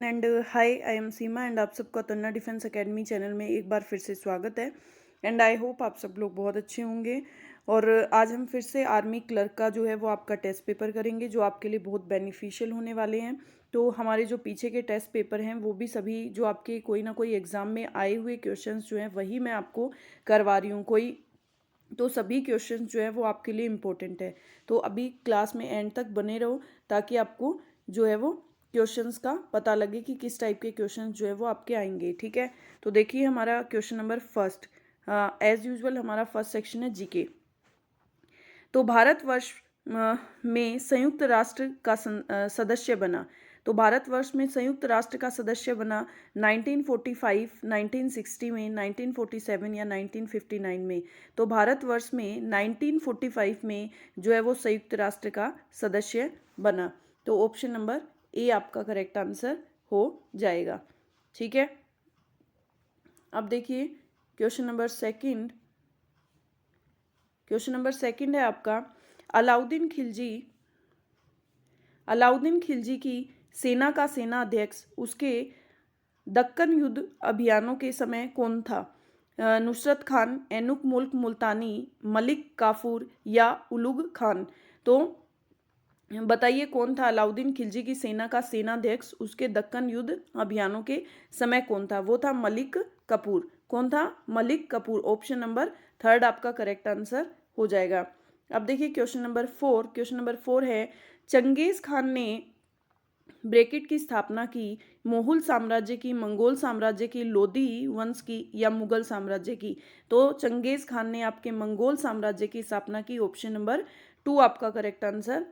And hi, I am Seema and आप सबका तन्ना defence academy channel में एक बार फिर से स्वागत है। एंड आई होप आप सब लोग बहुत अच्छे होंगे। और आज हम फिर से आर्मी क्लर्क का जो है वो आपका टेस्ट पेपर करेंगे, जो आपके लिए बहुत बेनिफिशियल होने वाले हैं। तो हमारे जो पीछे के टेस्ट पेपर हैं वो भी सभी जो आपके कोई ना कोई एग्ज़ाम में आए हुए क्वेश्चंस जो हैं वही मैं आपको करवा रही हूँ। तो सभी क्वेश्चंस जो है वो आपके लिए इम्पोर्टेंट है। तो अभी क्लास में एंड तक बने रहो ताकि आपको जो है वो क्वेश्चंस का पता लगे कि किस टाइप के क्वेश्चंस जो है वो आपके आएंगे। ठीक है, तो देखिए हमारा question number first, as usual हमारा फर्स्ट सेक्शन है जीके। तो भारतवर्ष में संयुक्त राष्ट्र का सदस्य बना। तो भारतवर्ष में संयुक्त राष्ट्र का सदस्य बना 1945, 1960 में, 1947 या 1959 में। तो भारतवर्ष में 1945 में जो है वो संयुक्त राष्ट्र का सदस्य बना। तो ऑप्शन नंबर ए आपका करेक्ट आंसर हो जाएगा। ठीक है, अब देखिए question number second. Question number second है आपका, अलाउद्दीन खिलजी की सेना का सेना अध्यक्ष उसके दक्कन युद्ध अभियानों के समय कौन था? नुसरत खान, एनुक मुल्क मुल्तानी, मलिक काफूर या उलुग खान। तो बताइए कौन था अलाउद्दीन खिलजी की सेना का सेनाध्यक्ष उसके दक्कन युद्ध अभियानों के समय कौन था? वो था मलिक कपूर। कौन था? Malik Kapoor. Option number third आपका करेक्ट आंसर हो जाएगा। अब देखिए question number four. Question number four है, चंगेज खान ने ब्रैकेट की स्थापना की मोगल साम्राज्य की, मंगोल साम्राज्य की, लोदी वंश की या मुगल साम्राज्य की? तो चंगेज खान ने आपके मंगोल साम्राज्य की स्थापना की। ऑप्शन नंबर टू आपका करेक्ट आंसर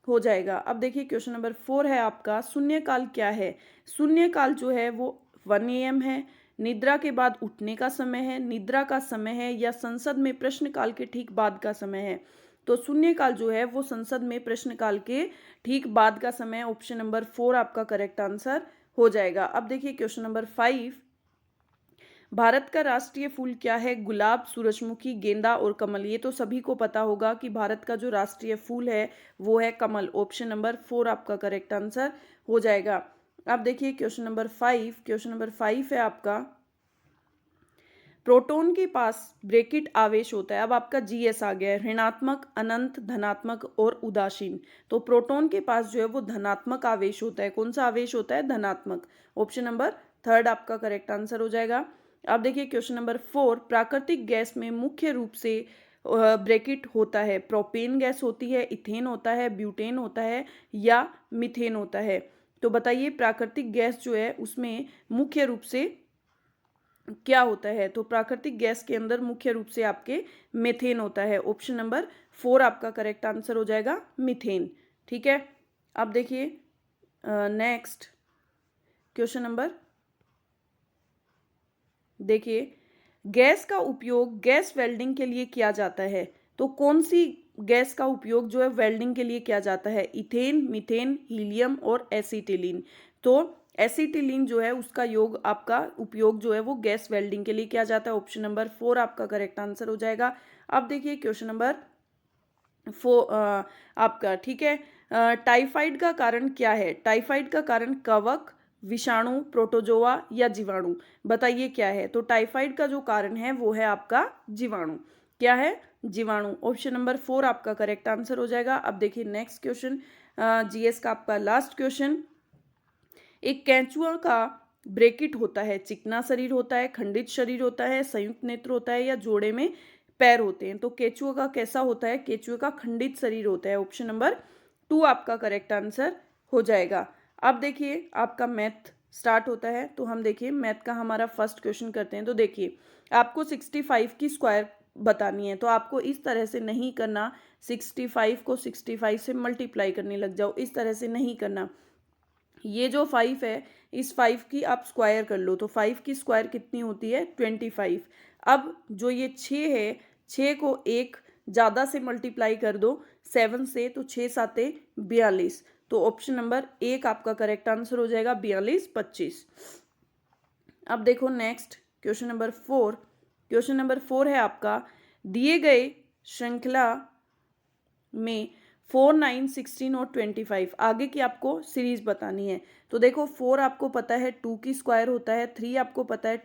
हो जाएगा। अब देखिए क्वेश्चन नंबर फोर है आपका, शून्यकाल क्या है? शून्यकाल जो है वो 1 AM है, निद्रा के बाद उठने का समय है, निद्रा का समय है या संसद में प्रश्नकाल के ठीक बाद का समय है? तो शून्यकाल जो है वो संसद में प्रश्नकाल के ठीक बाद का समय। ऑप्शन नंबर फोर आपका करेक्ट आंसर हो जाएगा। अब देखिए क्वेश्चन नंबर फाइव, भारत का राष्ट्रीय फूल क्या है? गुलाब, सूरजमुखी, गेंदा और कमल। ये तो सभी को पता होगा कि भारत का जो राष्ट्रीय फूल है वो है कमल। ऑप्शन नंबर फोर आपका करेक्ट आंसर हो जाएगा। अब देखिए question number five. Question number five है आपका, प्रोटॉन के पास ब्रैकेट आवेश होता है। अब आपका जीएस आ गया है, ऋणात्मक, अनंत, धनात्मक और उदासीन। तो प्रोटॉन के पास जो है वो धनात्मक आवेश होता है। कौन सा आवेश होता है? धनात्मक। ऑप्शन नंबर थर्ड आपका करेक्ट आंसर हो जाएगा। अब देखिए क्वेश्चन नंबर फोर, प्राकृतिक गैस में मुख्य रूप से ब्रैकेट होता है। प्रोपेन गैस होती है, इथेन होता है, ब्यूटेन होता है या मीथेन होता है? तो बताइए प्राकृतिक गैस जो है उसमें मुख्य रूप से क्या होता है? तो प्राकृतिक गैस के अंदर मुख्य रूप से आपके मीथेन होता है। ऑप्शन नंबर फोर आपका करेक्ट आंसर हो जाएगा, मीथेन। ठीक है, अब देखिए नेक्स्ट क्वेश्चन नंबर, देखिए गैस का उपयोग गैस वेल्डिंग के लिए किया जाता है। तो कौन सी गैस का उपयोग जो है वेल्डिंग के लिए किया जाता है? इथेन, मीथेन, हीलियम और एसिटिलीन। तो एसिटिलीन जो है उसका योग आपका उपयोग जो है वो गैस वेल्डिंग के लिए किया जाता है। ऑप्शन नंबर फोर आपका करेक्ट आंसर हो जाएगा। अब देखिए क्वेश्चन नंबर आपका, ठीक है, टाइफाइड का कारण क्या है? टाइफाइड का कारण कवक, विषाणु, प्रोटोजोआ या जीवाणु? बताइए क्या है? तो टाइफाइड का जो कारण है वो है आपका जीवाणु। क्या है? जीवाणु। ऑप्शन नंबर फोर आपका करेक्ट आंसर हो जाएगा। अब देखिए नेक्स्ट क्वेश्चन, जीएस का आपका लास्ट क्वेश्चन, एक केंचुआ का ब्रैकेट होता है, चिकना शरीर होता है, खंडित शरीर होता है, संयुक्त नेत्र होता है या जोड़े में पैर होते हैं? तो केचुआ का कैसा होता है? केचुए का खंडित शरीर होता है। ऑप्शन नंबर टू आपका करेक्ट आंसर हो जाएगा। अब देखिए आपका मैथ स्टार्ट होता है, तो हम देखिए मैथ का हमारा फर्स्ट क्वेश्चन करते हैं। तो देखिए आपको 65 की स्क्वायर बतानी है, तो आपको इस तरह से नहीं करना 65 को 65 से मल्टीप्लाई करने लग जाओ, इस तरह से नहीं करना। ये जो 5 है इस 5 की आप स्क्वायर कर लो, तो 5 की स्क्वायर कितनी होती है? 25। अब जो ये 6 है, 6 को एक ज़्यादा से मल्टीप्लाई कर दो 7 से, तो 6 साते 42। तो ऑप्शन नंबर एक आपका करेक्ट आंसर हो जाएगा, 42, 25। अब देखो next question number four. Question number four है आपका, दिए गए श्रृंखला में 4, 9, 16 और 25 आगे की आपको सीरीज बतानी है। तो देखो 4 आपको पता है 2 की स्क्वायर होता है, 3 आपको पता है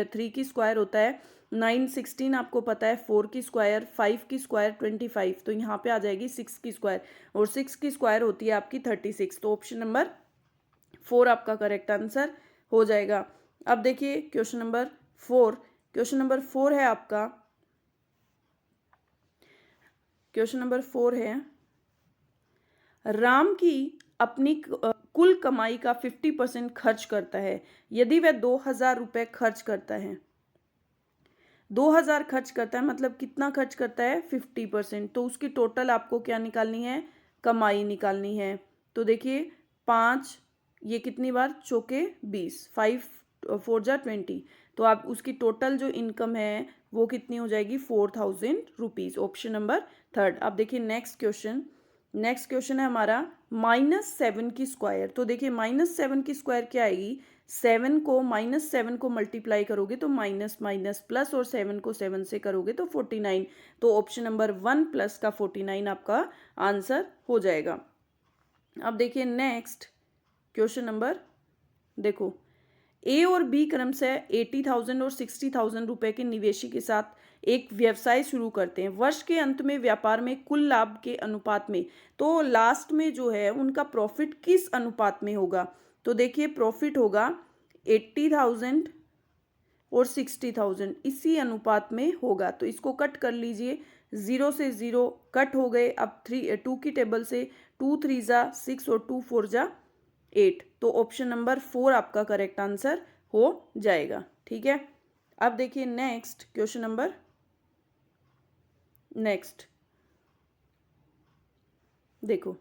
3 की स्क्वायर होता है, 9, 16 आपको पता है 4 की स्क्वायर, 5 की स्क्वायर 25, तो यहाँ पे आ जाएगी 6 की स्क्वायर, और 6 की स्क्वायर होती है आपकी 36। तो ऑप्शन नंबर 4 आपका करेक्ट आंसर हो जाएगा। अब देखिए क्वेश्चन नंबर 4, क्वेश्चन नंबर 4 है आपका, क्वेश्चन नंबर 4 है, राम की अपनी कुल कमाई का 50% खर्च करता है। यदि वह 2000 रुपये खर्च करता है, 2000 खर्च करता है मतलब कितना खर्च करता है, 50%। तो उसकी टोटल आपको क्या निकालनी है, कमाई निकालनी है। तो देखिए 5, ये कितनी बार चौके 20, 5 4 जा 20, तो आप उसकी टोटल जो इनकम है वो कितनी हो जाएगी, 4000 रुपीज़। Option number 3। अब देखिए नेक्स्ट क्वेश्चन, नेक्स्ट क्वेश्चन है हमारा -7 की स्क्वायर। तो देखिए -7 की स्क्वायर क्या आएगी, 7 को -7 को मल्टीप्लाई करोगे तो माइनस माइनस प्लस, और 7 को 7 से करोगे तो 49। तो ऑप्शन नंबर 1 प्लस का 49 आपका आंसर हो जाएगा। अब देखिए नेक्स्ट क्वेश्चन नंबर, देखो ए और बी क्रम से 80,000 और 60,000 रुपए के निवेशी के साथ एक व्यवसाय शुरू करते हैं। वर्ष के अंत में व्यापार में कुल लाभ के अनुपात में, तो लास्ट में जो है उनका प्रॉफिट किस अनुपात में होगा। तो देखिए प्रॉफिट होगा 80,000 और 60,000 इसी अनुपात में होगा। तो इसको कट कर लीजिए, 0 से 0 कट हो गए। अब 2 की टेबल से 2 3 जा 6 और 2 4 जा 8, तो ऑप्शन नंबर 4 आपका करेक्ट आंसर हो जाएगा। ठीक है, अब देखिए नेक्स्ट क्वेश्चन नंबर, नेक्स्ट देखो,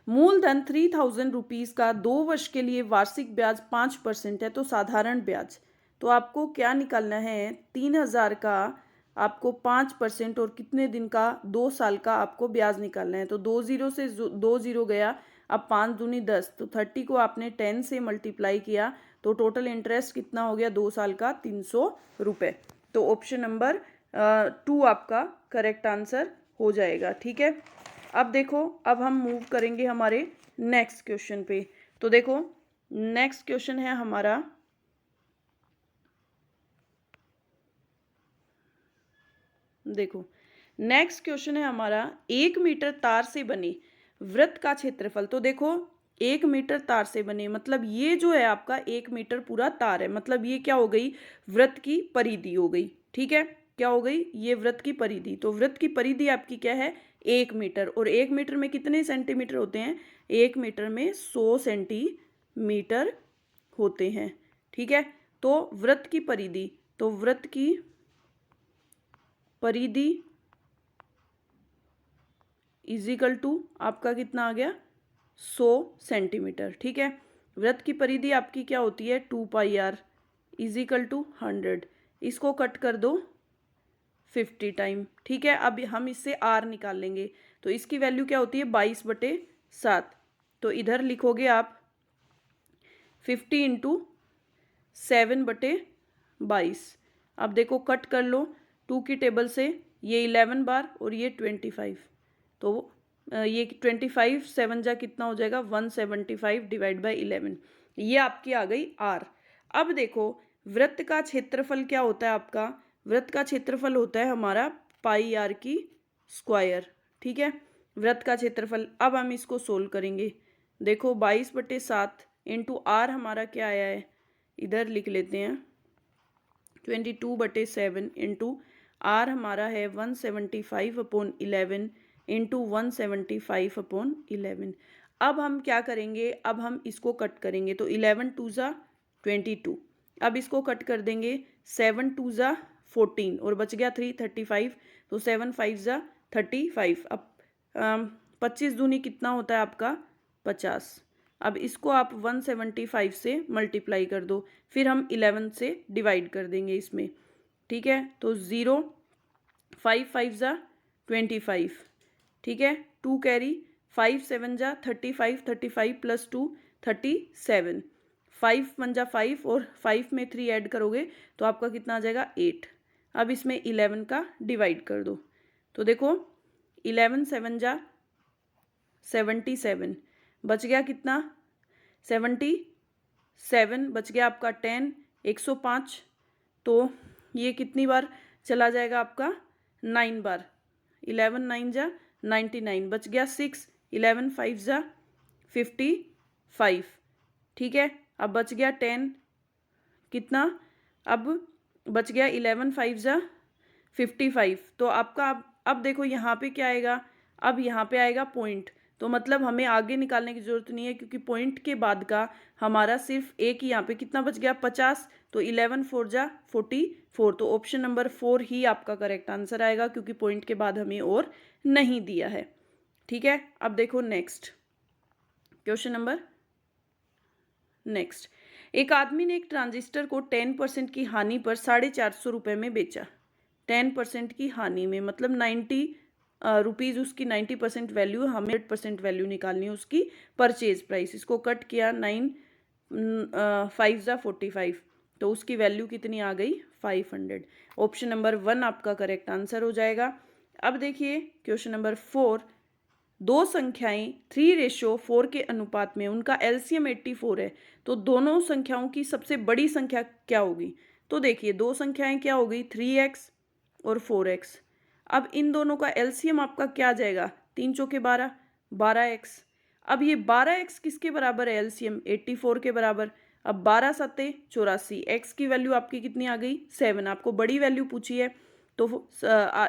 मूलधन 3000 रुपीज़ का 2 वर्ष के लिए वार्षिक ब्याज 5% है, तो साधारण ब्याज। तो आपको क्या निकालना है, 3000 का आपको 5% और कितने दिन का, 2 साल का आपको ब्याज निकालना है। तो 2 0 से 2 0 गया, अब 5 दूनी 10, तो 30 को आपने 10 से मल्टीप्लाई किया, तो टोटल इंटरेस्ट कितना हो गया 2 साल का, 300 रुपये। तो ऑप्शन नंबर 2 आपका करेक्ट आंसर हो जाएगा। ठीक है, अब देखो, अब हम मूव करेंगे हमारे नेक्स्ट क्वेश्चन पे। तो देखो नेक्स्ट क्वेश्चन है हमारा, देखो नेक्स्ट क्वेश्चन है हमारा, 1 मीटर तार से बने वृत्त का क्षेत्रफल। तो देखो 1 मीटर तार से बने मतलब ये जो है आपका 1 मीटर पूरा तार है, मतलब ये क्या हो गई, वृत्त की परिधि हो गई। ठीक है, क्या हो गई, ये वृत्त की परिधि। तो वृत्त की परिधि आपकी क्या है, 1 मीटर, और 1 मीटर में कितने सेंटीमीटर होते हैं, 1 मीटर में 100 सेंटीमीटर होते हैं। ठीक है, तो वृत्त की परिधि, तो वृत्त की परिधि इजिकल टू आपका कितना आ गया, 100 सेंटीमीटर। ठीक है, वृत्त की परिधि आपकी क्या होती है, 2πr इजिकल टू 100, इसको कट कर दो 50 टाइम। ठीक है, अब हम इससे आर निकाल लेंगे, तो इसकी वैल्यू क्या होती है, 22/7। तो इधर लिखोगे आप 50 इंटू 7/22। अब देखो कट कर लो, 2 की टेबल से ये 11 बार और ये 25, तो ये 25 7 जा कितना हो जाएगा, 175 डिवाइड बाई 11, ये आपकी आ गई आर। अब देखो वृत्त का क्षेत्रफल क्या होता है आपका, वृत्त का क्षेत्रफल होता है हमारा πr की स्क्वायर। ठीक है, वृत्त का क्षेत्रफल। अब हम इसको सोल्व करेंगे, देखो 22/7 इंटू आर हमारा क्या आया है, इधर लिख लेते हैं 22/7 इंटू आर हमारा है 175/11 इंटू 175/11। अब हम क्या करेंगे, अब हम इसको कट करेंगे, तो 11 2 जा 22, अब इसको कट कर देंगे, 7 2 जा 14 और बच गया 3 35, तो 7 5 जा 35। अब 25 दूनी कितना होता है आपका 50। अब इसको आप 175 से मल्टीप्लाई कर दो, फिर हम 11 से डिवाइड कर देंगे इसमें। ठीक है, तो 0 5 5 जा 25। ठीक है, 2 कैरी, 5 7 जा 35, 35 प्लस 2 37, 5 1 जा 5 और 5 में 3 ऐड करोगे तो आपका कितना आ जाएगा 8। अब इसमें 11 का डिवाइड कर दो, तो देखो 11 7 जा 77, बच गया कितना 77, बच गया आपका 10, 105, तो ये कितनी बार चला जाएगा आपका 9 बार, 11 9 जा 99, बच गया 6, 11 5 जा 55, ठीक है। अब बच गया 10 कितना, अब बच गया 11 5 जा 55, तो आपका अब देखो यहाँ पे क्या आएगा, अब यहाँ पे आएगा पॉइंट, तो मतलब हमें आगे निकालने की जरूरत नहीं है क्योंकि पॉइंट के बाद का हमारा सिर्फ एक ही, यहाँ पे कितना बच गया 50, तो 11 4 जा 44, तो ऑप्शन नंबर 4 ही आपका करेक्ट आंसर आएगा क्योंकि पॉइंट के बाद हमें और नहीं दिया है, ठीक है। अब देखो नेक्स्ट क्वेश्चन नंबर नेक्स्ट, एक आदमी ने एक ट्रांजिस्टर को 10% की हानि पर 450 रुपये में बेचा। 10% की हानि में मतलब 90 रुपीज़ उसकी 90% वैल्यू, हमें 100% वैल्यू निकालनी है उसकी परचेज प्राइस। इसको कट किया 9 5 जा 45, तो उसकी वैल्यू कितनी आ गई 500। ऑप्शन नंबर 1 आपका करेक्ट आंसर हो जाएगा। अब देखिए क्वेश्चन नंबर 4, दो संख्याएं 3:4 के अनुपात में उनका एलसीएम 84 है, तो दोनों संख्याओं की सबसे बड़ी संख्या क्या होगी। तो देखिए दो संख्याएं क्या होगी 3x और 4x। अब इन दोनों का एलसीएम आपका क्या आ जाएगा, 3 चौके 12, 12x। अब ये 12x किसके बराबर है, एलसीएम 84 के बराबर। अब 12 सत्ते 84, x की वैल्यू आपकी कितनी आ गई 7, आपको बड़ी वैल्यू पूछी है तो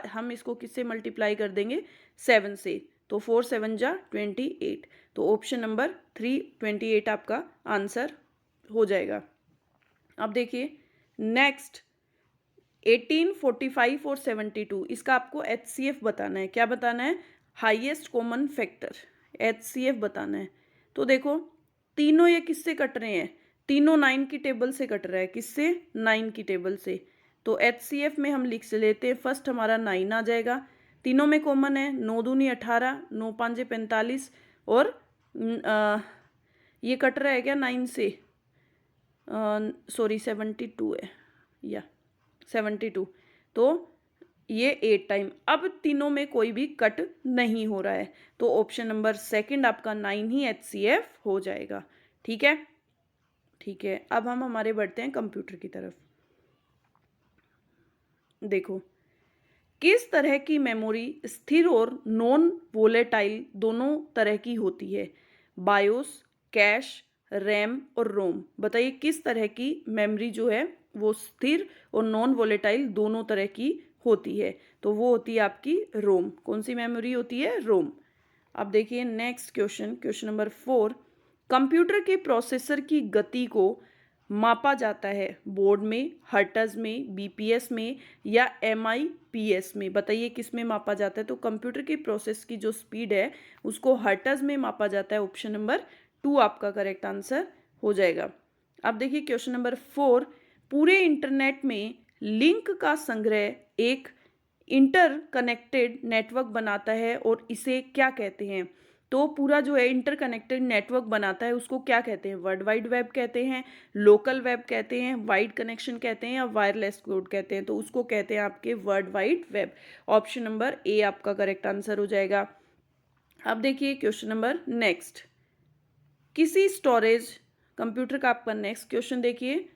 हम इसको किससे मल्टीप्लाई कर देंगे 7 से, तो 4 7 जा 28, तो ऑप्शन नंबर 3 28 आपका आंसर हो जाएगा। अब देखिए नेक्स्ट 18 45 और 72, इसका आपको HCF बताना है। क्या बताना है, हाईएस्ट कॉमन फैक्टर, HCF बताना है। तो देखो तीनों ये किससे कट रहे हैं, तीनों 9 की टेबल से कट रहा है, किससे 9 की टेबल से, तो HCF में हम लिख से लेते हैं, फर्स्ट हमारा 9 आ जाएगा, तीनों में कॉमन है, 9 दूनी 18, 9 5 45, और ये कट रहा है क्या 9 से, सॉरी 72 है या 72, तो ये 8 टाइम। अब तीनों में कोई भी कट नहीं हो रहा है, तो ऑप्शन नंबर 2 आपका 9 ही HCF हो जाएगा, ठीक है। ठीक है, अब हम हमारे बढ़ते हैं कंप्यूटर की तरफ। देखो किस तरह की मेमोरी स्थिर और नॉन वोलेटाइल दोनों तरह की होती है, बायोस, कैश, रैम और रोम। बताइए किस तरह की मेमोरी जो है वो स्थिर और नॉन वोलेटाइल दोनों तरह की होती है, तो वो होती है आपकी रोम। कौन सी मेमोरी होती है, रोम। अब देखिए next question, question number 4, computer के प्रोसेसर की गति को मापा जाता है बोर्ड में, हर्ट्ज में, बीपीएस में या एमआईपीएस में। बताइए किस में मापा जाता है, तो कंप्यूटर के प्रोसेस की जो स्पीड है उसको हर्ट्ज में मापा जाता है। ऑप्शन नंबर 2 आपका करेक्ट आंसर हो जाएगा। अब देखिए क्वेश्चन नंबर 4, पूरे इंटरनेट में लिंक का संग्रह एक इंटरकनेक्टेड नेटवर्क बनाता है और इसे क्या कहते हैं। तो पूरा जो है इंटरकनेक्टेड नेटवर्क बनाता है उसको क्या कहते हैं, वर्ल्ड वाइड वेब कहते हैं, लोकल वेब कहते हैं, वाइड कनेक्शन कहते हैं या वायरलेस कोड कहते हैं, तो उसको कहते हैं आपके world wide web. Option number A आपका करेक्ट आंसर हो जाएगा। अब देखिए क्वेश्चन नंबर नेक्स्ट, किसी स्टोरेज, कंप्यूटर का आपका नेक्स्ट क्वेश्चन देखिए,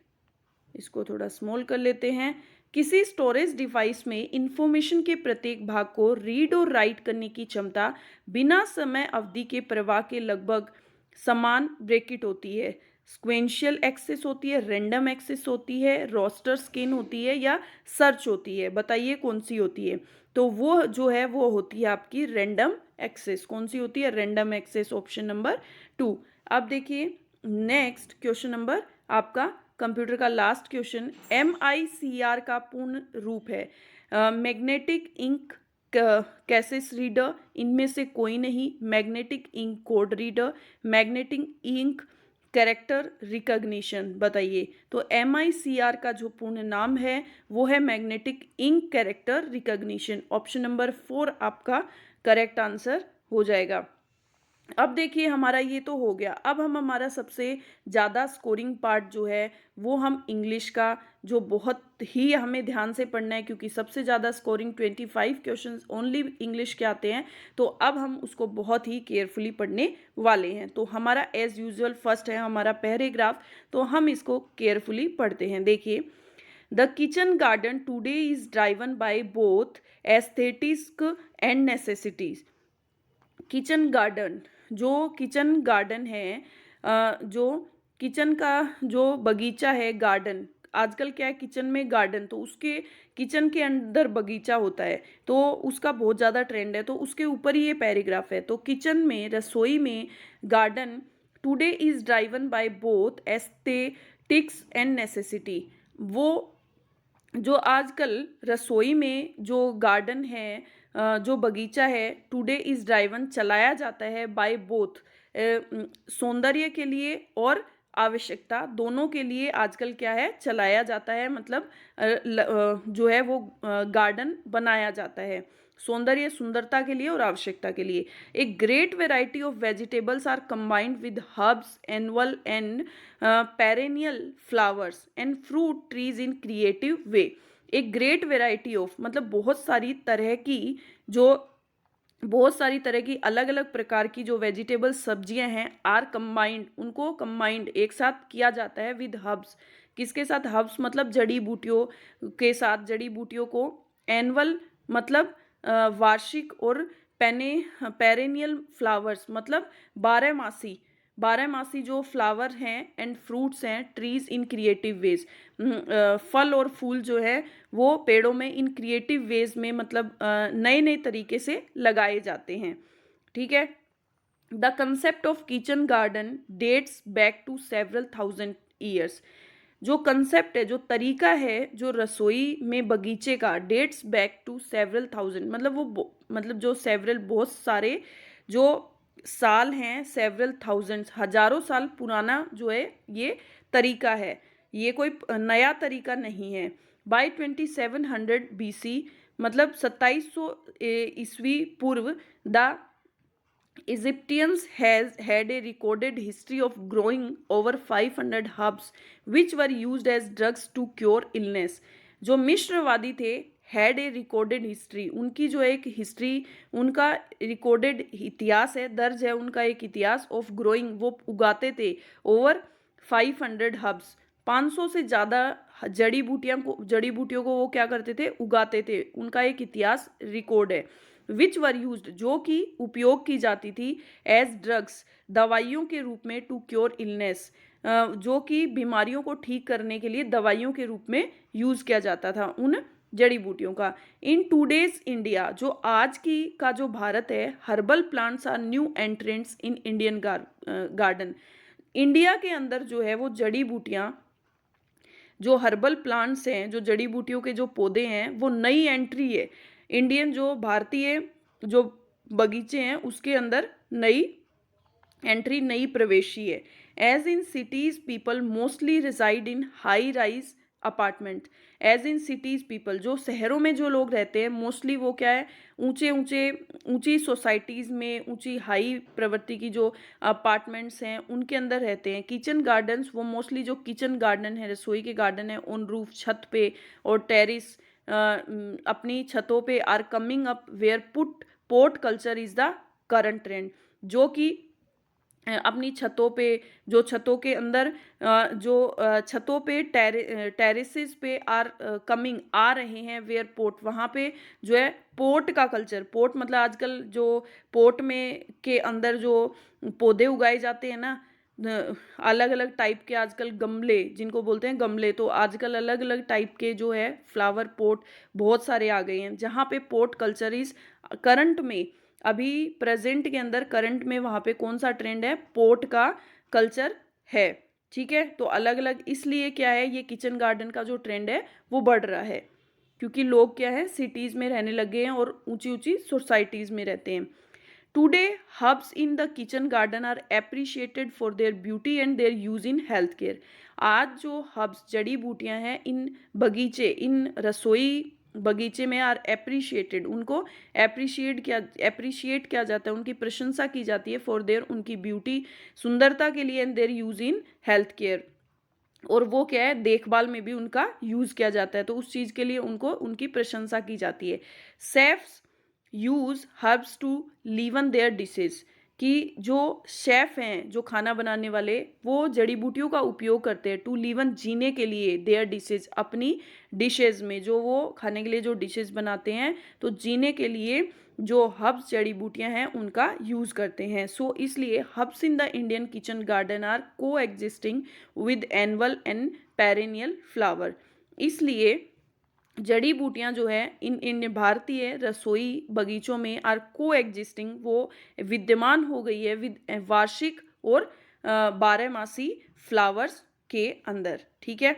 इसको थोड़ा स्मॉल कर लेते हैं। किसी स्टोरेज डिवाइस में इंफॉर्मेशन के प्रत्येक भाग को रीड और राइट करने की क्षमता बिना समय अवधि के प्रवाह के लगभग समान ब्रैकेट होती है। सिक्वेंशियल एक्सेस होती है, रैंडम एक्सेस होती है, रोस्टर स्कैन होती है या सर्च होती है। बताइए कौन सी होती है, तो वो जो है वो होती है आपकी रैंडम एक्सेस। कौन सी होती है, रैंडम एक्सेस, ऑप्शन नंबर 2। अब देखिए नेक्स्ट क्वेश्चन नंबर आपका कंप्यूटर का लास्ट क्वेश्चन, MICR का पूर्ण रूप है मैग्नेटिक इंक कैसेस रीडर, इनमें से कोई नहीं, magnetic ink code reader, magnetic ink character recognition. बताइए तो MICR का जो पूर्ण नाम है वो है magnetic ink character recognition. Option number 4 आपका करेक्ट आंसर हो जाएगा। अब देखिए हमारा ये तो हो गया। अब हम हमारा सबसे ज़्यादा स्कोरिंग पार्ट जो है वो हम इंग्लिश का, जो बहुत ही हमें ध्यान से पढ़ना है क्योंकि सबसे ज़्यादा स्कोरिंग 25 क्वेश्चंस ओनली इंग्लिश के आते हैं। तो अब हम उसको बहुत ही केयरफुली पढ़ने वाले हैं। तो हमारा एज यूजुअल फर्स्ट है हमारा पैराग्राफ, तो हम इसको केयरफुली पढ़ते हैं। देखिए, the kitchen garden today is driven by both aesthetics and necessities. Kitchen garden, जो किचन गार्डन है, जो किचन का जो बगीचा है, गार्डन, आजकल क्या है किचन में गार्डन, तो उसके किचन के अंदर बगीचा होता है, तो उसका बहुत ज़्यादा ट्रेंड है, तो उसके ऊपर ही ये पैराग्राफ है। तो किचन में, रसोई में garden today is driven by both aesthetics and necessity. वो जो आजकल रसोई में जो गार्डन है, जो बगीचा है, टुडे इज ड्राइवन चलाया जाता है बाय बोथ, सौंदर्य के लिए और आवश्यकता दोनों के लिए आजकल क्या है चलाया जाता है, मतलब जो है वो गार्डन बनाया जाता है सौंदर्य, सुंदरता के लिए और आवश्यकता के लिए। A great variety of vegetables are combined with herbs, annual and perennial flowers and fruit trees in creative way. एक ग्रेट वेराइटी ऑफ मतलब बहुत सारी तरह की अलग अलग प्रकार की जो वेजिटेबल सब्जियां हैं, आर कंबाइंड, उनको कंबाइंड एक साथ किया जाता है विद हर्ब्स। किसके साथ? हर्ब्स मतलब जड़ी बूटियों के साथ, जड़ी बूटियों को। एनुअल मतलब वार्षिक, और पेरेनियल फ्लावर्स मतलब बारहमासी, बारहमासी जो फ्लावर हैं, एंड फ्रूट्स हैं, ट्रीज इन क्रिएटिव वेज, फल और फूल जो है वो पेड़ों में इन क्रिएटिव वेज में, मतलब नए नए तरीके से लगाए जाते हैं। ठीक है। The concept of kitchen garden dates back to several thousand years. जो कंसेप्ट है, जो तरीका है, जो रसोई में बगीचे का, dates back to several thousand, मतलब मतलब जो सेवरल बहुत सारे जो साल हैं, सेवरल थाउजेंड्स हजारों साल पुराना जो है ये तरीका है, ये कोई नया तरीका नहीं है। बाय 2700 BC, मतलब 2700 ईस्वी पूर्व, the Egyptians has had a recorded history of growing over 500 herbs which were used as drugs to cure illness। जो मिश्रवादी थे, हैड ए रिकॉर्डेड हिस्ट्री, उनकी जो एक हिस्ट्री, उनका रिकॉर्डेड इतिहास है, दर्ज है उनका एक इतिहास, ऑफ ग्रोइंग, वो उगाते थे, ओवर 500 हर्ब्स, 500 से ज़्यादा जड़ी बूटियों को वो क्या करते थे? उगाते थे, उनका एक इतिहास रिकॉर्ड है। विच वर यूज्ड, जो कि उपयोग की जाती थी, एज ड्रग्स, दवाइयों के रूप में, टू क्योर इलनेस, जो कि बीमारियों को ठीक करने के लिए दवाइयों के रूप में यूज़ किया जाता था उन जड़ी बूटियों का। इन टूडेज इंडिया, जो आज की का जो भारत है, herbal plants are new entrants in Indian garden. India के अंदर जो है वो जड़ी बूटियाँ, जो हर्बल प्लांट्स हैं, जो जड़ी बूटियों के जो पौधे हैं, वो नई एंट्री है, इंडियन जो भारतीय जो बगीचे हैं उसके अंदर नई एंट्री, नई प्रवेशी है। As in cities people mostly reside in high rise apartment. As in cities people, जो शहरों में जो लोग रहते हैं, मोस्टली वो क्या है, ऊंची सोसाइटीज़ में, ऊंची हाई प्रवृत्ति की जो अपार्टमेंट्स हैं उनके अंदर रहते हैं। किचन गार्डन्स, वो मोस्टली जो किचन गार्डन है, रसोई के गार्डन है, ऑन रूफ, छत पे और टेरिस, अपनी छतों पे, are coming up where put pot culture is the current trend. जो कि अपनी छतों पे, जो छतों के अंदर, छतों पे टेरेसेस पे आर कमिंग, आ रहे हैं, वेयर पोर्ट, वहाँ पे जो है पोर्ट का कल्चर, पोर्ट मतलब आजकल जो पोर्ट में के अंदर जो पौधे उगाए जाते हैं ना, अलग अलग टाइप के आजकल गमले, जिनको बोलते हैं गमले, तो आजकल अलग अलग टाइप के जो है फ्लावर पोट बहुत सारे आ गए हैं, जहाँ पे पोर्ट कल्चर इज करंट में, अभी प्रेजेंट के अंदर करंट में वहाँ पे कौन सा ट्रेंड है? पोर्ट का कल्चर है। ठीक है। तो अलग अलग इसलिए क्या है, ये किचन गार्डन का जो ट्रेंड है वो बढ़ रहा है, क्योंकि लोग क्या है सिटीज़ में रहने लगे हैं और ऊंची ऊंची सोसाइटीज़ में रहते हैं। Today herbs in the kitchen garden are appreciated for their beauty and their use in health care. आज जो हर्ब्स, जड़ी बूटियां हैं, इन बगीचे, इन रसोई बगीचे में आर एप्रिशिएटेड, उनको एप्रिशिएट किया जाता है, उनकी प्रशंसा की जाती है फॉर देयर, उनकी ब्यूटी, सुंदरता के लिए, and their use in health care, और वो क्या है देखभाल में भी उनका यूज किया जाता है, तो उस चीज के लिए उनको उनकी प्रशंसा की जाती है। Chefs use herbs to liven their dishes, कि जो शेफ हैं, जो खाना बनाने वाले, वो जड़ी बूटियों का उपयोग करते हैं टू लीवन, जीने के लिए, देयर डिशेज, अपनी डिशेज में, जो वो खाने के लिए जो डिशेज बनाते हैं, तो जीने के लिए जो हर्ब्स जड़ी बूटियां हैं उनका यूज करते हैं। सो इसलिए herbs in the Indian kitchen garden are coexisting with annual and perennial flower, इसलिए जड़ी बूटियां जो है इन भारतीय रसोई बगीचों में आर को एग्जिस्टिंग, वो विद्यमान हो गई है विद वार्षिक और बारहमासी फ्लावर्स के अंदर। ठीक है,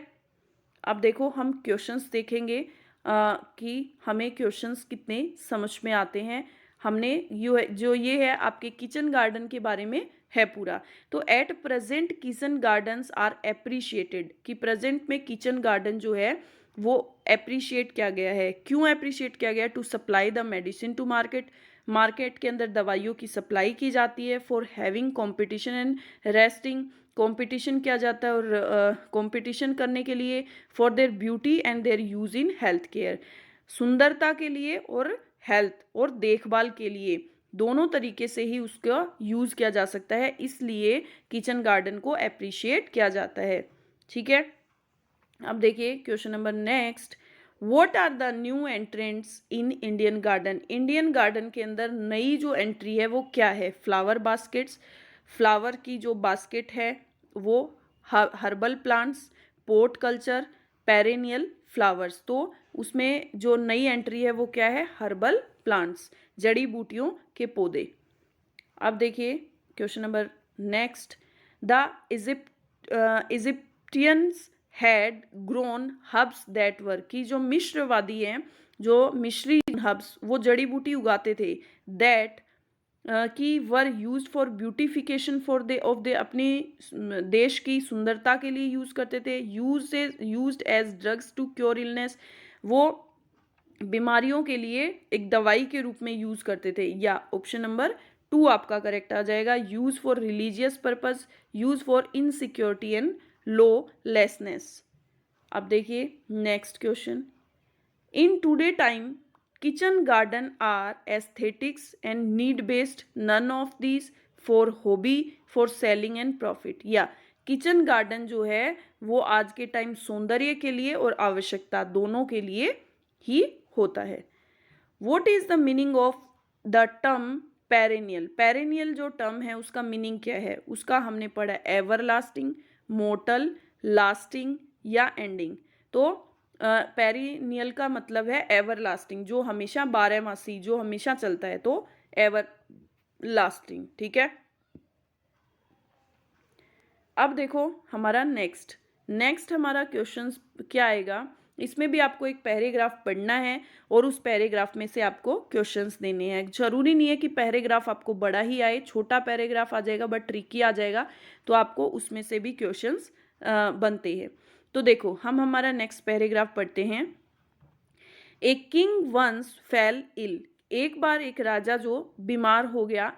अब देखो हम क्वेश्चंस देखेंगे कि हमें क्वेश्चंस कितने समझ में आते हैं। हमने जो ये है आपके किचन गार्डन के बारे में है पूरा। तो at present kitchen gardens are appreciated, कि प्रेजेंट में किचन गार्डन जो है वो एप्रिशिएट किया गया है। क्यों एप्रिशिएट किया गया? To supply the medicine to market, market के अंदर दवाइयों की सप्लाई की जाती है। For having competition and resting, competition किया जाता है और कंपटीशन करने के लिए। For their beauty and their use in health care, सुंदरता के लिए और हेल्थ और देखभाल के लिए, दोनों तरीके से ही उसका यूज किया जा सकता है, इसलिए किचन गार्डन को एप्रिशिएट किया जाता है। ठीक है, अब देखिए question number next, what are the new entrants in Indian garden, Indian garden के अंदर नई जो एंट्री है वो क्या है? फ्लावर बास्केट्स, फ्लावर की जो बास्केट है वो, herbal plants, pot culture, perennial flowers. तो उसमें जो नई एंट्री है वो क्या है? हर्बल प्लांट्स, जड़ी बूटियों के पौधे। अब देखिए question number next, the Egyptians had grown herbs that were, की जो मिश्रवादी हैं, जो मिश्री हब्स, वो जड़ी बूटी उगाते थे, दैट की were use for beautification for the of the, अपने देश की सुंदरता के लिए यूज करते थे। Used as drugs to cure illness, वो बीमारियों के लिए एक दवाई के रूप में यूज करते थे। या ऑप्शन नंबर 2 आपका करेक्ट आ जाएगा, use for religious purpose, use for insecurity and lawlessness। अब देखिए next question, in today time kitchen garden are aesthetics and need based, none of these, for hobby, for selling and profit. या kitchen garden जो है वो आज के time सौंदर्य के लिए और आवश्यकता दोनों के लिए ही होता है। What is the meaning of the term perennial, perennial जो टर्म है उसका मीनिंग क्या है? उसका हमने पढ़ा एवरलास्टिंग, मोर्टल, लास्टिंग या एंडिंग। तो पेरिनियल का मतलब है एवरलास्टिंग, जो हमेशा बारहमासी, जो हमेशा चलता है, तो एवर लास्टिंग। ठीक है, अब देखो हमारा नेक्स्ट हमारा क्वेश्चन क्या आएगा, इसमें भी आपको एक पैराग्राफ पढ़ना है और उस पैराग्राफ में से आपको क्वेश्चंस देने हैं। जरूरी नहीं है कि पैराग्राफ आपको बड़ा ही आए, छोटा पैराग्राफ आ जाएगा बट ट्रिकी आ जाएगा, तो आपको उसमें से भी क्वेश्चंस बनते हैं। तो देखो हम हमारा नेक्स्ट पैराग्राफ पढ़ते हैं। A king once fell ill, एक बार एक राजा जो बीमार हो गया,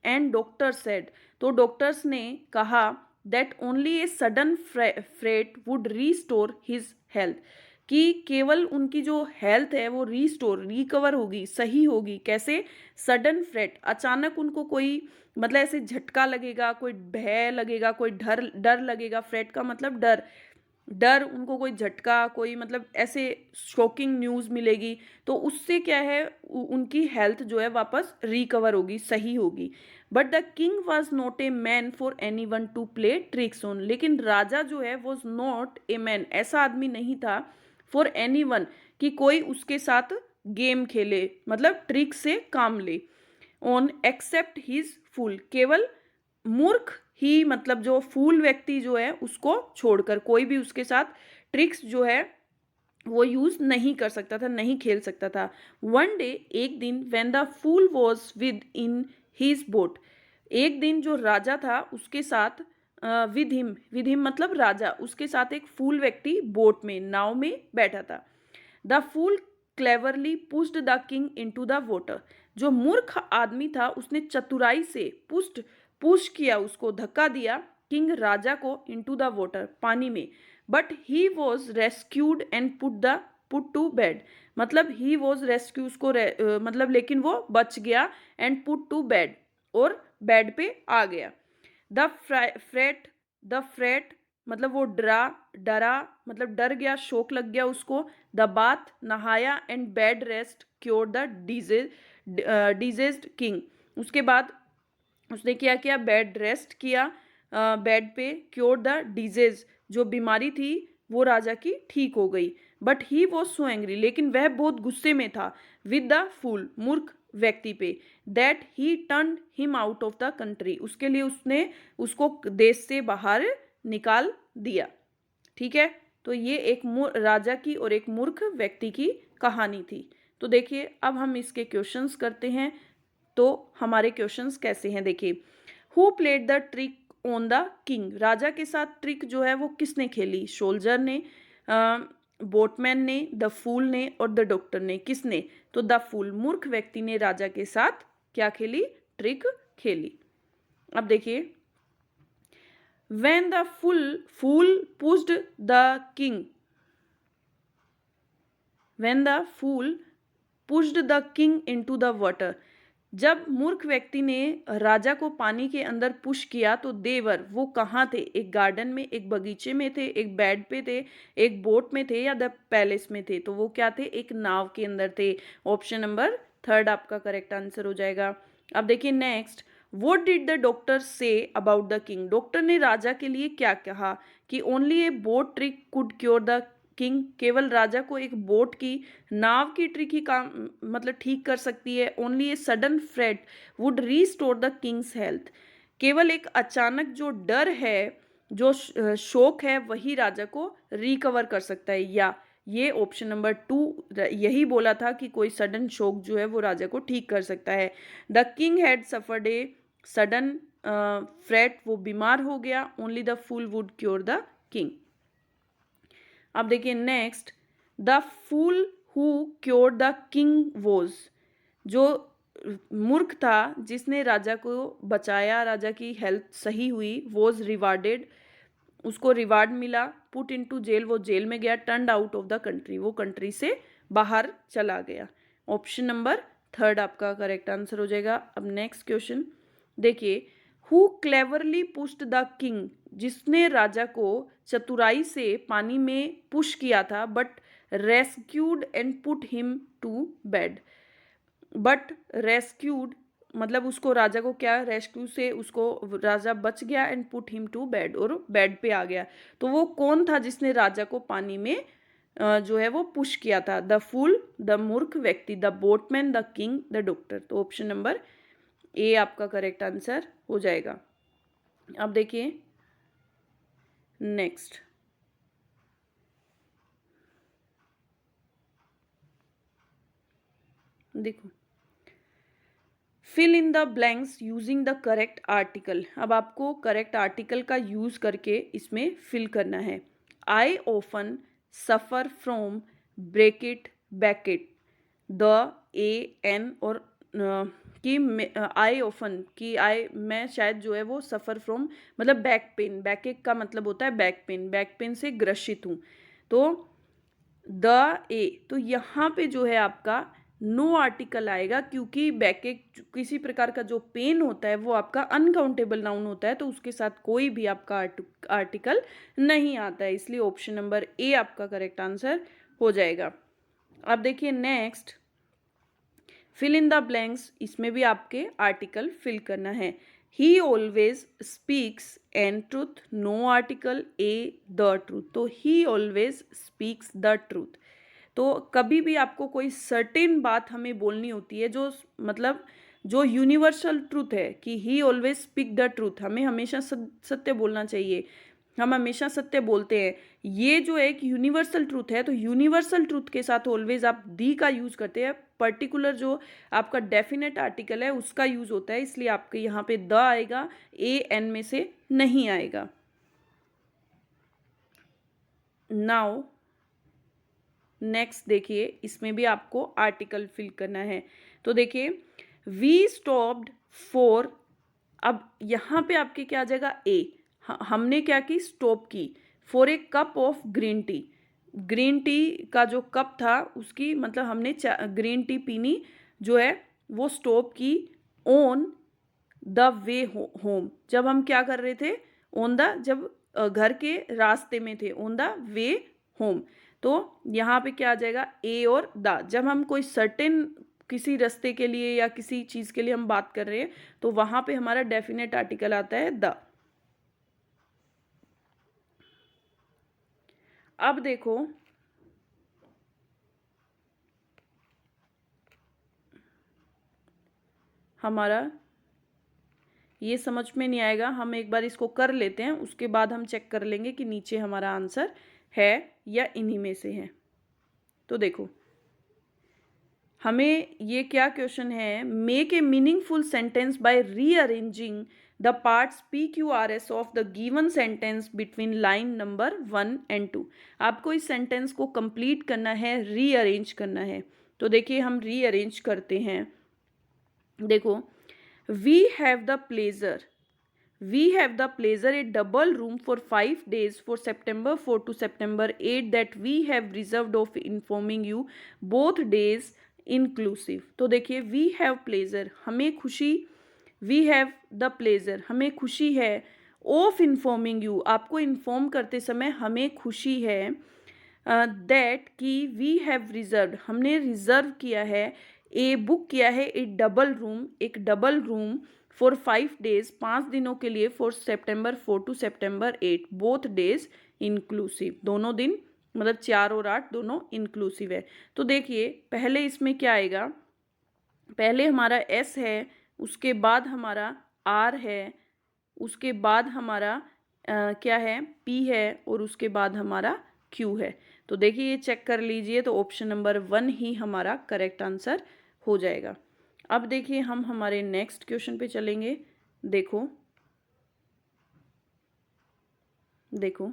एंड डॉक्टर सेड, तो डॉक्टर्स ने कहा, that only a sudden fright would restore his health, कि केवल उनकी जो हेल्थ है वो रिकवर होगी, सही होगी। कैसे? सडन फ्रेट, अचानक उनको कोई मतलब ऐसे झटका लगेगा, कोई भय लगेगा, कोई डर लगेगा। फ्रेट का मतलब डर, उनको कोई झटका, कोई मतलब ऐसे शॉकिंग न्यूज़ मिलेगी, तो उससे क्या है उनकी हेल्थ जो है वापस रिकवर होगी, सही होगी। But the king was not a man for any one two play tricks on, लेकिन राजा जो है वॉज नॉट ए मैन, ऐसा आदमी नहीं था, फॉर एनी वन, कि कोई उसके साथ गेम खेले, मतलब ट्रिक से काम ले, ऑन एक्सेप्ट हिज फूल, केवल मूर्ख ही, मतलब जो फूल व्यक्ति जो है उसको छोड़कर कोई भी उसके साथ ट्रिक्स जो है वो यूज नहीं कर सकता था, नहीं खेल सकता था। वन डे, एक दिन, when the fool was within his boat, एक दिन जो राजा था उसके साथ विद हिम मतलब राजा, उसके साथ एक फूल व्यक्ति बोट में, नाव में बैठा था। The fool cleverly pushed the king into the water. जो मूर्ख आदमी था उसने चतुराई से पुश किया, उसको धक्का दिया किंग राजा को इनटू द वाटर, पानी में। But he was rescued and put to bed. मतलब ही वॉज रेस्क्यू, उसको मतलब लेकिन वो बच गया, एंड पुट टू बेड, और बेड पे आ गया। द फ्रेट मतलब वो डरा मतलब डर गया, शोक लग गया उसको। द बाथ नहाया, and bed rest cure the diseased king. उसके बाद उसने क्या किया, बेड रेस्ट किया, बेड पे, क्योर द डिजीज, जो बीमारी थी वो राजा की ठीक हो गई। But he was so angry, लेकिन वह बहुत गुस्से में था, विद द फूल, मूर्ख व्यक्ति पे, that he turn him out of the country, उसके लिए उसने उसको देश से बाहर निकाल दिया। ठीक है, तो ये एक राजा की और एक मूर्ख व्यक्ति की कहानी थी। तो देखिए अब हम इसके क्वेश्चंस करते हैं। तो हमारे क्वेश्चंस कैसे हैं, देखिए। Who played the trick on the king, राजा के साथ ट्रिक जो है वो किसने खेली, सोल्जर ने, बोटमैन ने, द फूल ने, और द डॉक्टर ने। किसने, तो द फूल, मूर्ख व्यक्ति ने राजा के साथ क्या खेली, ट्रिक खेली। अब देखिए, when the fool pushed the king, when the fool pushed the king into the water, जब मूर्ख व्यक्ति ने राजा को पानी के अंदर पुश किया तो देवर, वो कहाँ थे, एक गार्डन में, एक बगीचे में थे, एक बेड पे थे, एक बोट में थे, या द पैलेस में थे। तो वो क्या थे, एक नाव के अंदर थे। ऑप्शन नंबर 3 आपका करेक्ट आंसर हो जाएगा। अब देखिए next, what did the doctor say about the king, doctor ने राजा के लिए क्या कहा, कि only A boat trick could cure the king, केवल राजा को एक बोट की, नाव की ट्रिक ही काम मतलब ठीक कर सकती है। Only a sudden fright would restore the Kings health, केवल एक अचानक जो डर है, जो शोक है, वही राजा को रिकवर कर सकता है। या ये ऑप्शन नंबर 2 यही बोला था कि कोई सडन शोक जो है वो राजा को ठीक कर सकता है। The king had suffered a sudden fright, वो बीमार हो गया। Only the fool would cure the king. अब देखिए next, the fool who cured the king was, जो मूर्ख था जिसने राजा को बचाया, राजा की हेल्थ सही हुई, वॉज रिवार्डेड, उसको रिवार्ड मिला। पुट इनटू जेल, वो जेल में गया। Turned out of the country, वो कंट्री से बाहर चला गया। ऑप्शन नंबर 3 आपका करेक्ट आंसर हो जाएगा। अब नेक्स्ट क्वेश्चन देखिए, who cleverly pushed the king, जिसने राजा को चतुराई से पानी में पुश किया था, but rescued and put him to bed. But rescued मतलब उसको, राजा को क्या, रेस्क्यू से उसको राजा बच गया, and put him to bed, और बेड पे आ गया। तो वो कौन था जिसने राजा को पानी में जो है वो पुश किया था, द फूल, द मूर्ख व्यक्ति, the boatman, the king, the doctor. तो ऑप्शन नंबर ए आपका करेक्ट आंसर हो जाएगा। अब देखिए नेक्स्ट, देखो, fill in the blanks using the correct article. अब आपको करेक्ट आर्टिकल का यूज करके इसमें फिल करना है। I often suffer from bracket bracket, the, a, an, और कि आई ऑफन, कि आई मैं शायद जो है वो सफ़र फ्रॉम मतलब बैक पेन, बैकेट का मतलब होता है बैक पेन, बैक पेन से ग्रसित हूँ। तो द, ए, तो यहाँ पे जो है आपका नो आर्टिकल आएगा, क्योंकि बैकेक किसी प्रकार का जो पेन होता है वो आपका अनकाउंटेबल नाउन होता है, तो उसके साथ कोई भी आपका आर्टिकल नहीं आता है, इसलिए ऑप्शन नंबर ए आपका करेक्ट आंसर हो जाएगा। अब देखिए next, fill in the blanks, इसमें भी आपके आर्टिकल फिल करना है। He always speaks and truth, no article, a, the truth. तो he always speaks the truth, तो कभी भी आपको कोई सर्टेन बात हमें बोलनी होती है, जो मतलब जो यूनिवर्सल ट्रूथ है, कि ही ऑलवेज स्पीक द ट्रूथ, हमें हमेशा सत्य बोलना चाहिए, हम हमेशा सत्य बोलते हैं, ये जो एक यूनिवर्सल ट्रूथ है। तो यूनिवर्सल ट्रूथ के साथ ऑलवेज आप दी का यूज करते हैं, पर्टिकुलर जो आपका डेफिनेट आर्टिकल है उसका यूज होता है, इसलिए आपके यहाँ पे द आएगा, ए, एन में से नहीं आएगा। नाउ नेक्स्ट देखिए, इसमें भी आपको आर्टिकल फिल करना है। तो देखिए, वी स्टॉप्ड फॉर, अब यहाँ पे आपके क्या आ जाएगा, ए। हमने क्या की, स्टॉप की for a cup of green tea. Green tea का जो कप था उसकी मतलब हमने ग्रीन टी पीनी जो है वो स्टॉप की ऑन द वे होम। जब हम क्या कर रहे थे, ऑन द, जब घर के रास्ते में थे, ऑन द वे होम। तो यहाँ पे क्या आ जाएगा, ए और द। जब हम कोई सर्टेन किसी रास्ते के लिए या किसी चीज़ के लिए हम बात कर रहे हैं तो वहाँ पे हमारा डेफिनेट आर्टिकल आता है द। अब देखो, हमारा ये समझ में नहीं आएगा, हम एक बार इसको कर लेते हैं, उसके बाद हम चेक कर लेंगे कि नीचे हमारा आंसर है या इन्हीं में से है। तो देखो, हमें ये क्या क्वेश्चन है, make a meaningful sentence by rearranging the parts PQRS of the given sentence between line number 1 and 2। आपको इस सेंटेंस को कंप्लीट करना है, रीअरेंज करना है। तो देखिए, हम रीअरेंज करते हैं। देखो, we have the pleasure, we have the pleasure a double room for 5 days for September 4 to September 8 that we have reserved of informing you both days inclusive। तो देखिए, we have pleasure, हमें खुशी, we have the pleasure, हमें खुशी है, of informing you, आपको inform करते समय हमें खुशी है, दैट कि वी हैव रिजर्व, हमने रिजर्व किया है, ए बुक किया है, ए डबल रूम, एक डबल रूम फॉर 5 डेज, 5 दिनों के लिए, for September 4 to September 8, both days inclusive, दोनों दिन मतलब 4 और 8 दोनों इंक्लूसिव है। तो देखिए, पहले इसमें क्या आएगा, पहले हमारा एस है, उसके बाद हमारा आर है, उसके बाद हमारा क्या है, पी है, और उसके बाद हमारा क्यू है। तो देखिए, ये चेक कर लीजिए, तो ऑप्शन नंबर 1 ही हमारा करेक्ट आंसर हो जाएगा। अब देखिए, हम हमारे नेक्स्ट क्वेश्चन पे चलेंगे। देखो देखो,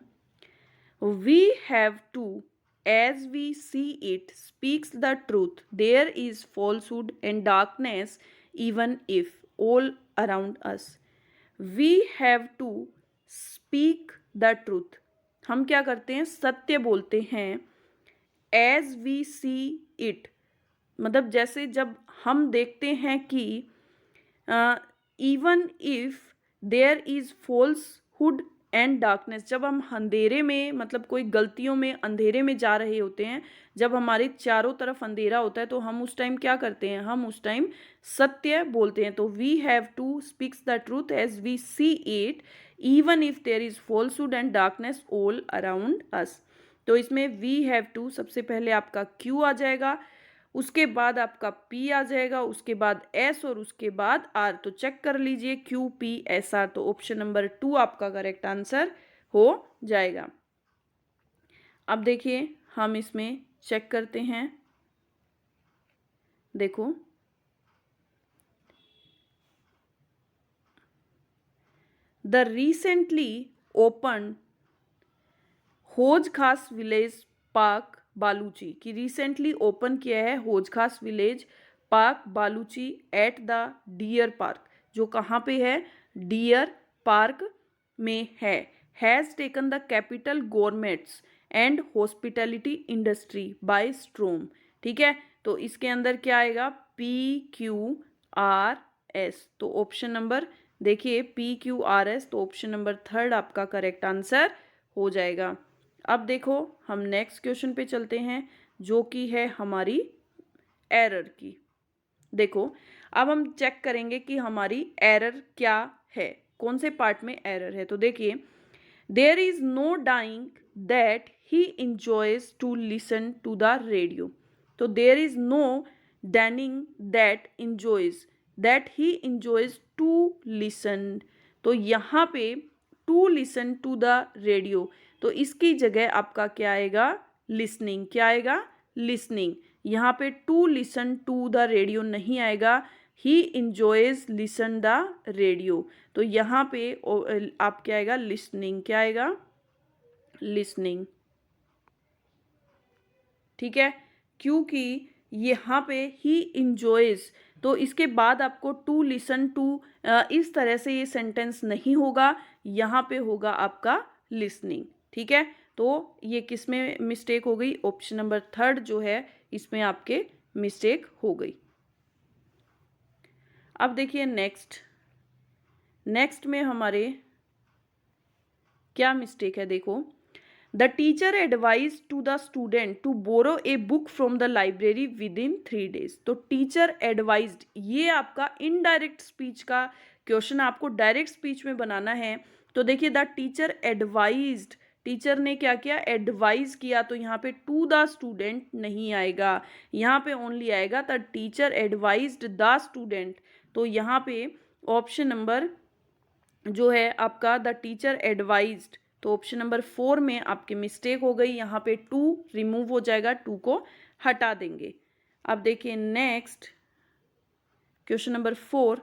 we have to, as we see it, speaks the truth, there is falsehood and darkness even if all around us. We have to speak the truth, हम क्या करते हैं, सत्य बोलते हैं। एज वी सी इट, मतलब जैसे जब हम देखते हैं कि even if there is falsehood and darkness, जब हम अंधेरे में, मतलब कोई गलतियों में अंधेरे में जा रहे होते हैं, जब हमारे चारों तरफ अंधेरा होता है, तो हम उस टाइम क्या करते हैं, हम उस टाइम सत्य बोलते हैं। तो we have to speaks the truth as we see it even if there is falsehood and darkness all around us. तो इसमें वी हैव टू, सबसे पहले आपका क्यू आ जाएगा, उसके बाद आपका पी आ जाएगा, उसके बाद एस, और उसके बाद आर। तो चेक कर लीजिए, क्यू पी एस आर, तो ऑप्शन नंबर 2 आपका करेक्ट आंसर हो जाएगा। अब देखिए, हम इसमें चेक करते हैं। देखो, the recently open Hauz Khas village park बालूची, की रिसेंटली ओपन किया है Hauz Khas village park Baluchi at the deer park, जो कहाँ पे है, डियर पार्क में है। Has taken the capital governments and hospitality industry by storm. ठीक है, तो इसके अंदर क्या आएगा, PQRS। तो ऑप्शन नंबर, देखिए, PQRS, तो ऑप्शन नंबर 3 आपका करेक्ट आंसर हो जाएगा। अब देखो, हम नेक्स्ट क्वेश्चन पे चलते हैं, जो कि है हमारी एरर की। देखो, अब हम चेक करेंगे कि हमारी एरर क्या है, कौन से पार्ट में एरर है। तो देखिए, there is no denying that he enjoys to listen to the radio. तो there is no denying that he enjoys to listen, तो यहाँ पे to listen to the radio, तो इसकी जगह आपका क्या आएगा, लिसनिंग। क्या आएगा, लिसनिंग। यहाँ पे to listen to the radio नहीं आएगा, he enjoys listen the radio, तो यहाँ पे आप क्या आएगा, लिसनिंग। क्या आएगा, लिसनिंग। ठीक है, क्योंकि यहाँ पे ही इंजॉयज, तो इसके बाद आपको टू लिसन टू इस तरह से ये सेंटेंस नहीं होगा, यहाँ पे होगा आपका लिसनिंग। ठीक है, तो ये किस में मिस्टेक हो गई, ऑप्शन नंबर थर्ड जो है इसमें आपके मिस्टेक हो गई। अब देखिए नेक्स्ट में हमारे क्या मिस्टेक है, देखो, the teacher advise to the student to borrow a book from the library within 3 days। तो टीचर एडवाइज्ड, ये आपका इनडायरेक्ट स्पीच का क्वेश्चन, आपको डायरेक्ट स्पीच में बनाना है। तो देखिए द टीचर एडवाइज्ड, टीचर ने क्या किया, एडवाइज किया, तो यहाँ पे टू द स्टूडेंट नहीं आएगा, यहाँ पे ओनली आएगा the teacher advised the student. तो यहाँ पे ऑप्शन नंबर जो है आपका द टीचर एडवाइज्ड, तो ऑप्शन नंबर 4 में आपकी मिस्टेक हो गई, यहाँ पे 2 रिमूव हो जाएगा, 2 को हटा देंगे। अब देखिए next question number 4,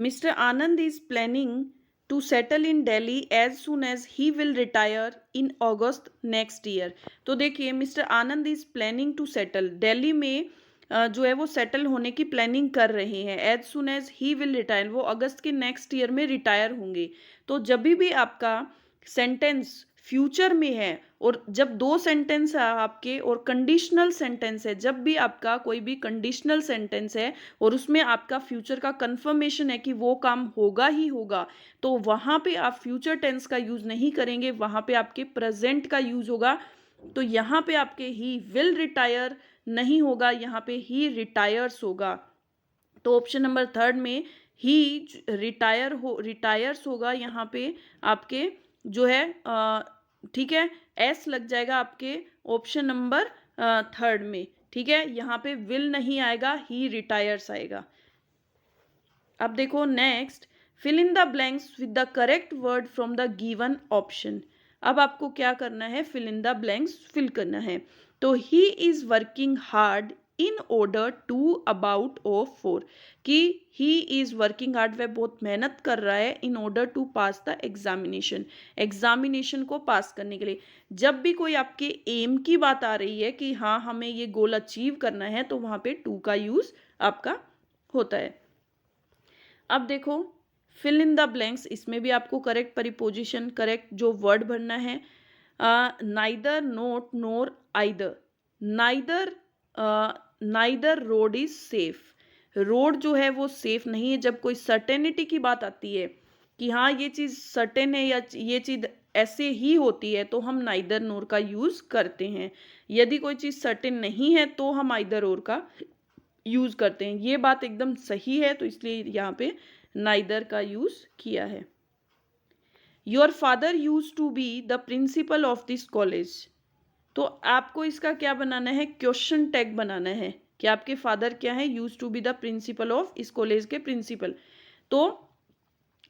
Mr Anand is planning to settle in Delhi as soon as he will retire in August next year. तो देखिए Mr Anand is planning to settle, Delhi में जो है वो सेटल होने की प्लानिंग कर रहे हैं, as soon as he will retire, वो अगस्त के नेक्स्ट ईयर में रिटायर होंगे। तो जब भी आपका सेंटेंस फ्यूचर में है और जब 2 सेंटेंस है आपके और कंडीशनल सेंटेंस है, जब भी आपका कोई भी कंडीशनल सेंटेंस है और उसमें आपका फ्यूचर का कंफर्मेशन है कि वो काम होगा ही होगा, तो वहाँ पे आप फ्यूचर टेंस का यूज़ नहीं करेंगे, वहाँ पे आपके प्रेजेंट का यूज़ होगा। तो यहाँ पे आपके ही विल रिटायर नहीं होगा, यहाँ पे ही रिटायर्स होगा। तो ऑप्शन नंबर 3 में ही रिटायर्स होगा, यहाँ पे आपके जो है ठीक है, एस लग जाएगा आपके ऑप्शन नंबर 3 में। ठीक है, यहाँ पे विल नहीं आएगा, ही रिटायर्स आएगा। अब देखो next, fill in the blanks with the correct word from the given option. अब आपको क्या करना है, fill in the blanks fill करना है। तो he is working hard in order to about of 4, कि ही इज वर्किंग हार्ड, वह बहुत मेहनत कर रहा है, in order to pass the examination को पास करने के लिए। जब भी कोई आपके एम की बात आ रही है कि हाँ हमें ये गोल अचीव करना है, तो वहाँ पे टू का यूज आपका होता है। अब देखो फिल इन द ब्लैंक्स, इसमें भी आपको करेक्ट परिपोजिशन, करेक्ट जो वर्ड भरना है। Neither, note, NOR, either. Neither road is safe, road जो है वो सेफ नहीं है। जब कोई सर्टेनिटी की बात आती है कि हाँ ये चीज़ सर्टेन है या ये चीज़ ऐसे ही होती है, तो हम नाइदर नोर का यूज़ करते हैं। यदि कोई चीज़ सर्टेन नहीं है तो हम आइदर और का यूज़ करते हैं। ये बात एकदम सही है, तो इसलिए यहाँ पे नाइदर का यूज़ किया है। Your father use to be the principal of this college. तो आपको इसका क्या बनाना है, क्वेश्चन टैग बनाना है कि आपके फादर क्या है, use to be the principal of, इस कॉलेज के प्रिंसिपल। तो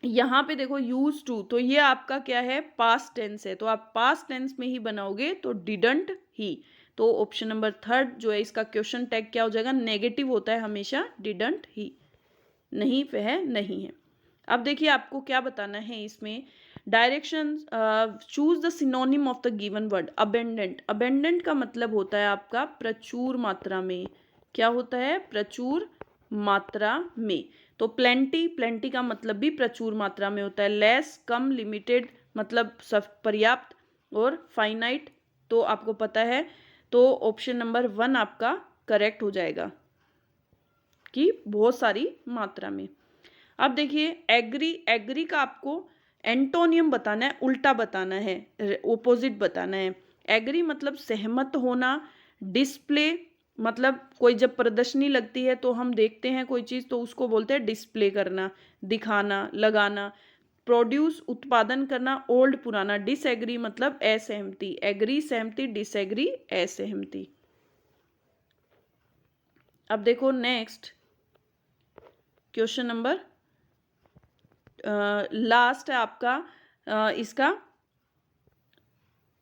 यहाँ पे देखो यूज टू, तो ये आपका क्या है, पास्ट टेंस है, तो आप पास्ट टेंस में ही बनाओगे, तो डिडंट ही। तो ऑप्शन नंबर 3 जो है इसका क्वेश्चन टैग क्या हो जाएगा, नेगेटिव होता है हमेशा, डिडंट ही, नहीं वह नहीं है। अब देखिए आपको क्या बताना है इसमें, direction, choose the synonym of the given word. Abundant, abundant का मतलब होता है आपका प्रचुर मात्रा में, क्या होता है, प्रचुर मात्रा में। तो प्लेंटी, प्लेंटी का मतलब भी प्रचुर मात्रा में होता है। लेस, कम, लिमिटेड मतलब सब पर्याप्त, और फाइनाइट तो आपको पता है। तो ऑप्शन नंबर 1 आपका करेक्ट हो जाएगा कि बहुत सारी मात्रा में। अब देखिए एग्री, एग्री का आपको एंटोनियम बताना है, उल्टा बताना है, ओपोजिट बताना है। एग्री मतलब सहमत होना, डिस्प्ले मतलब कोई जब प्रदर्शनी लगती है तो हम देखते हैं कोई चीज़, तो उसको बोलते हैं डिस्प्ले करना, दिखाना, लगाना। प्रोड्यूस उत्पादन करना, ओल्ड पुराना। डिसएग्री मतलब असहमति, एग्री सहमति, डिसएग्री असहमति। अब देखो नेक्स्ट क्वेश्चन नंबर लास्ट है आपका इसका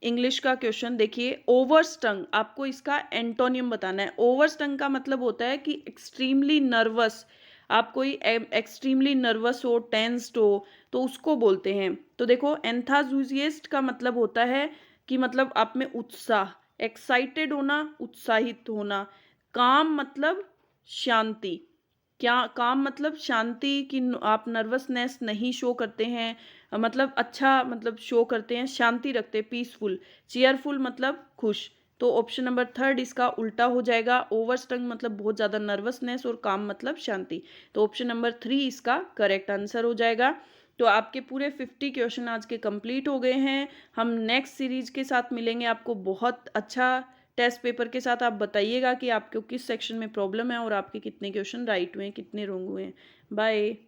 इंग्लिश का क्वेश्चन। देखिए ओवरस्टंग, आपको इसका एंटोनियम बताना है। ओवरस्टंग का मतलब होता है कि एक्सट्रीमली नर्वस, आप कोई एक्सट्रीमली नर्वस हो, टेंस्ड हो, तो उसको बोलते हैं। तो देखो एंथाजूजिएस्ट का मतलब होता है कि मतलब आप में उत्साह, एक्साइटेड होना, उत्साहित होना। काम मतलब शांति। क्या काम मतलब शांति कि आप नर्वसनेस नहीं शो करते हैं, मतलब अच्छा मतलब शो करते हैं, शांति रखते हैं, पीसफुल। चीयरफुल मतलब खुश। तो ऑप्शन नंबर थर्ड इसका उल्टा हो जाएगा। ओवरस्टंग मतलब बहुत ज़्यादा नर्वसनेस और काम मतलब शांति। तो ऑप्शन नंबर 3 इसका करेक्ट आंसर हो जाएगा। तो आपके पूरे 50 क्वेश्चन आज के कंप्लीट हो गए हैं। हम नेक्स्ट सीरीज के साथ मिलेंगे, आपको बहुत अच्छा टेस्ट पेपर के साथ। आप बताइएगा कि आपको किस सेक्शन में प्रॉब्लम है और आपके कितने क्वेश्चन राइट हुए हैं, कितने रॉन्ग हुए हैं। बाय।